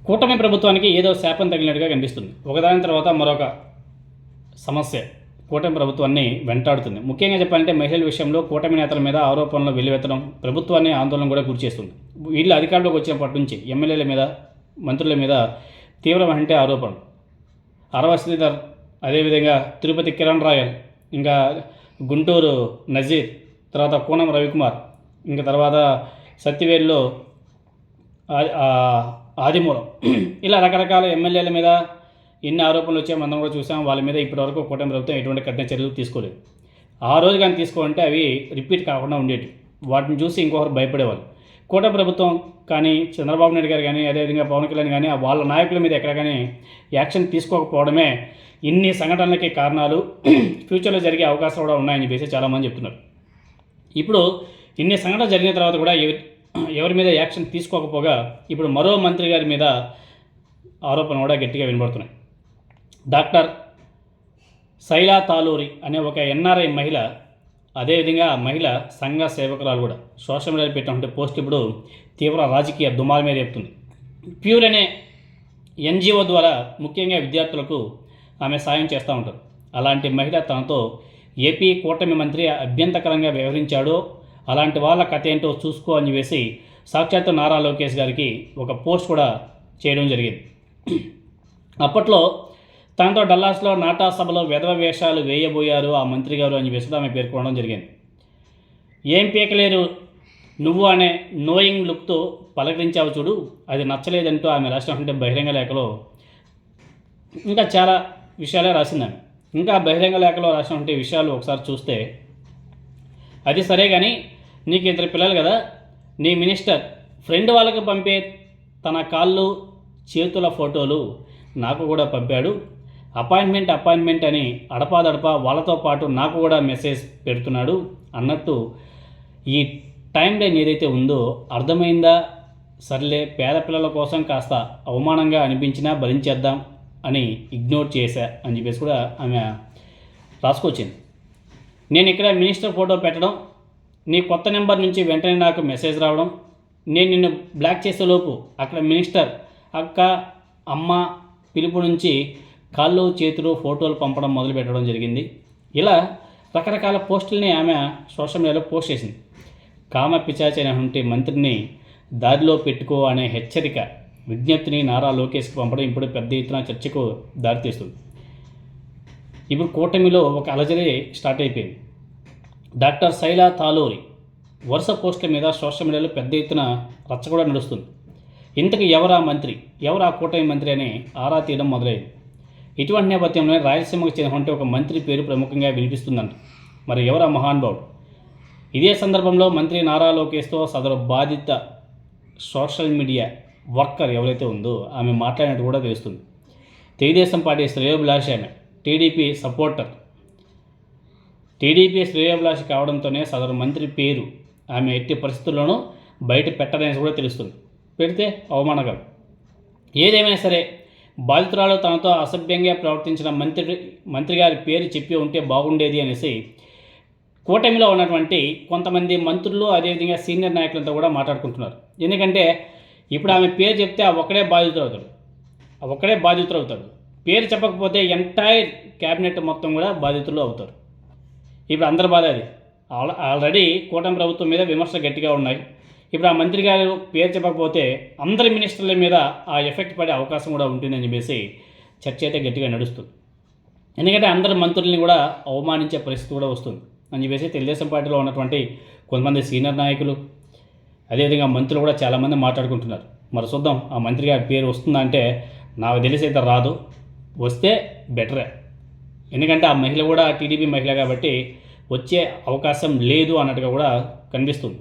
కూటమి ప్రభుత్వానికి ఏదో శాపం తగిలినట్టుగా కనిపిస్తుంది. ఒకదాని తర్వాత మరొక సమస్య కూటమి ప్రభుత్వాన్ని వెంటాడుతుంది. ముఖ్యంగా చెప్పాలంటే మహిళల విషయంలో కూటమి నేతల మీద ఆరోపణలు వెల్లువెత్తడం ప్రభుత్వాన్ని ఆందోళన కూడా గురిచేస్తుంది. వీళ్ళు అధికారంలోకి వచ్చినప్పటి నుంచి ఎమ్మెల్యేల మీద, మంత్రుల మీద తీవ్రమైన ఆరోపణలు. అరవ శ్రీధర్, అదేవిధంగా తిరుపతి కిరణ్ రాయల్, ఇంకా గుంటూరు నజీర్, తర్వాత కూనం రవికుమార్, ఇంకా తర్వాత సత్యవేలులో ఆదిమూలం, ఇలా రకరకాల ఎమ్మెల్యేల మీద ఎన్ని ఆరోపణలు వచ్చాయో మనం కూడా చూసాం. వాళ్ళ మీద ఇప్పటివరకు కూటమి ప్రభుత్వం ఎటువంటి కఠిన చర్యలు తీసుకోలేదు. ఆ రోజు కానీ తీసుకోవాలంటే అవి రిపీట్ కాకుండా ఉండేవి. వాటిని చూసి ఇంకొకరు భయపడేవాళ్ళు. కూటమి ప్రభుత్వం కానీ, చంద్రబాబు నాయుడు గారు కానీ, అదేవిధంగా పవన్ కళ్యాణ్ కానీ వాళ్ళ నాయకుల మీద ఎక్కడ కానీ యాక్షన్ తీసుకోకపోవడమే ఇన్ని సంఘటనలకి కారణాలు. ఫ్యూచర్లో జరిగే అవకాశాలు కూడా ఉన్నాయని చెప్పేసి చాలామంది చెప్తున్నారు. ఇప్పుడు ఇన్ని సంఘటనలు జరిగిన తర్వాత కూడా ఎవరి మీద యాక్షన్ తీసుకోకపోగా ఇప్పుడు మరో మంత్రి గారి మీద ఆరోపణలు కూడా గట్టిగా వినబడుతున్నాయి. డాక్టర్ శైలా తాలూరి అనే ఒక ఎన్ఆర్ఐ మహిళ, అదేవిధంగా మహిళ సంఘ సేవకురాలు కూడా సోషల్ మీడియాలో పెట్టినటువంటి పోస్ట్ ఇప్పుడు తీవ్ర రాజకీయ దుమాల మీద చెప్తుంది. ప్యూర్ అనే ఎన్జిఓ ద్వారా ముఖ్యంగా విద్యార్థులకు ఆమె సాయం చేస్తూ ఉంటారు. అలాంటి మహిళ తనతో ఏపీ కూటమి మంత్రి అభ్యంతరకరంగా వ్యవహరించాడో అలాంటి వాళ్ళ కథ ఏంటో చూసుకో అని వేసి సాక్షాత్తు నారా లోకేష్ గారికి ఒక పోస్ట్ కూడా చేయడం జరిగింది. అప్పట్లో తనతో డల్లాస్లో నాటా సభలో వెధవ వేషాలు వేయబోయారు ఆ మంత్రి గారు అని వేసి ఆమె పేర్కొనడం జరిగింది. ఏం పీకలేరు నువ్వు అనే నోయింగ్ లుక్తో పలకరించావు చూడు, అది నచ్చలేదంటూ ఆమె రాసినటువంటి బహిరంగ లేఖలో ఇంకా చాలా విషయాలే రాసింది. ఇంకా బహిరంగ లేఖలో రాసినటువంటి విషయాలు ఒకసారి చూస్తే, అది సరే కానీ నీకు ఇద్దరు పిల్లలు కదా, నీ మినిస్టర్ ఫ్రెండ్ వాళ్ళకి పంపే తన కాళ్ళు చేతుల ఫోటోలు నాకు కూడా పంపాడు. అపాయింట్మెంట్ అని అడపాదడపా వాళ్ళతో పాటు నాకు కూడా మెసేజ్ పెడుతున్నాడు అన్నట్టు ఈ టైం లైన్ ఏదైతే ఉందో అర్థమైందా? సర్లే, పేద పిల్లల కోసం కాస్త అవమానంగా అనిపించినా భరించేద్దాం అని ఇగ్నోర్ చేశా అని చెప్పేసి కూడా ఆమె రాసుకొచ్చింది. నేను ఇక్కడ మినిస్టర్ ఫోటో పెట్టడం, నీ కొత్త నెంబర్ నుంచి వెంటనే నాకు మెసేజ్ రావడం, నేను నిన్ను బ్లాక్ చేసేలోపు అక్కడ మినిస్టర్ అక్క అమ్మ పిలుపు నుంచి కాళ్ళు చేతులు ఫోటోలు పంపడం మొదలు పెట్టడం జరిగింది. ఇలా రకరకాల పోస్టుల్ని ఆమె సోషల్ మీడియాలో పోస్ట్ చేసింది. కామ పిశాచి అనేటువంటి మంత్రిని దారిలో పెట్టుకో అనే హెచ్చరిక విజ్ఞప్తిని నారా లోకేష్కి పంపడం ఇప్పుడు పెద్ద ఎత్తున చర్చకు దారితీస్తుంది. ఇప్పుడు కూటమిలో ఒక అలజడి స్టార్ట్ అయిపోయింది. డాక్టర్ శైలా తాలూరి వరుస పోస్టుల మీద సోషల్ మీడియాలో పెద్ద ఎత్తున రచ్చ కూడా నడుస్తుంది. ఇంతకు ఎవరా మంత్రి, ఎవరా కూటమి మంత్రి అని ఆరా తీయడం మొదలైంది. ఇటువంటి నేపథ్యంలో రాయలసీమకు చెందినటువంటి ఒక మంత్రి పేరు ప్రముఖంగా వినిపిస్తుందంట. మరి ఎవరా మహానుభావుడు? ఇదే సందర్భంలో మంత్రి నారా లోకేష్తో సదరు బాధిత సోషల్ మీడియా వర్కర్ ఎవరైతే ఉందో ఆమె మాట్లాడినట్టు కూడా తెలుస్తుంది. తెలుగుదేశం పార్టీ శ్రేయోభిలాషి ఆమె, టీడీపీ సపోర్టర్. టీడీపీ శ్రేయోభిలాషి కావడంతోనే సదరు మంత్రి పేరు ఆమె ఎట్టి పరిస్థితుల్లోనూ బయట పెట్టదనేసి కూడా తెలుస్తుంది. పెడితే అవమానకరం. ఏదేమైనా సరే బాధితురాలు తనతో అసభ్యంగా ప్రవర్తించిన మంత్రి గారి పేరు చెప్పి ఉంటే బాగుండేది అనేసి కూటమిలో ఉన్నటువంటి కొంతమంది మంత్రులు, అదేవిధంగా సీనియర్ నాయకులంతా కూడా మాట్లాడుకుంటున్నారు. ఎందుకంటే ఇప్పుడు ఆమె పేరు చెప్తే ఆ ఒక్కడే బాధితులు అవుతాడు. పేరు చెప్పకపోతే ఎంటైర్ క్యాబినెట్ మొత్తం కూడా బాధితులు అవుతారు. ఇప్పుడు అందరి బాధ అది. ఆల్రెడీ కూటమి ప్రభుత్వం మీద విమర్శలు గట్టిగా ఉన్నాయి. ఇప్పుడు ఆ మంత్రి గారు పేరు చెప్పకపోతే అందరి మినిస్టర్ల మీద ఆ ఎఫెక్ట్ పడే అవకాశం కూడా ఉంటుందని చెప్పేసి చర్చ అయితే గట్టిగా నడుస్తుంది. ఎందుకంటే అందరి మంత్రుల్ని కూడా అవమానించే పరిస్థితి కూడా వస్తుంది అని చెప్పేసి తెలుగుదేశం పార్టీలో ఉన్నటువంటి కొంతమంది సీనియర్ నాయకులు, అదేవిధంగా మంత్రులు కూడా చాలామంది మాట్లాడుకుంటున్నారు. మరి చూద్దాం ఆ మంత్రి గారి పేరు వస్తుందా అంటే నాకు తెలిసి అయితే రాదు. వస్తే బెటరే. ఎందుకంటే ఆ మహిళ కూడా టీడీపీ మహిళ కాబట్టి వచ్చే అవకాశం లేదు అన్నట్టుగా కూడా కనిపిస్తుంది.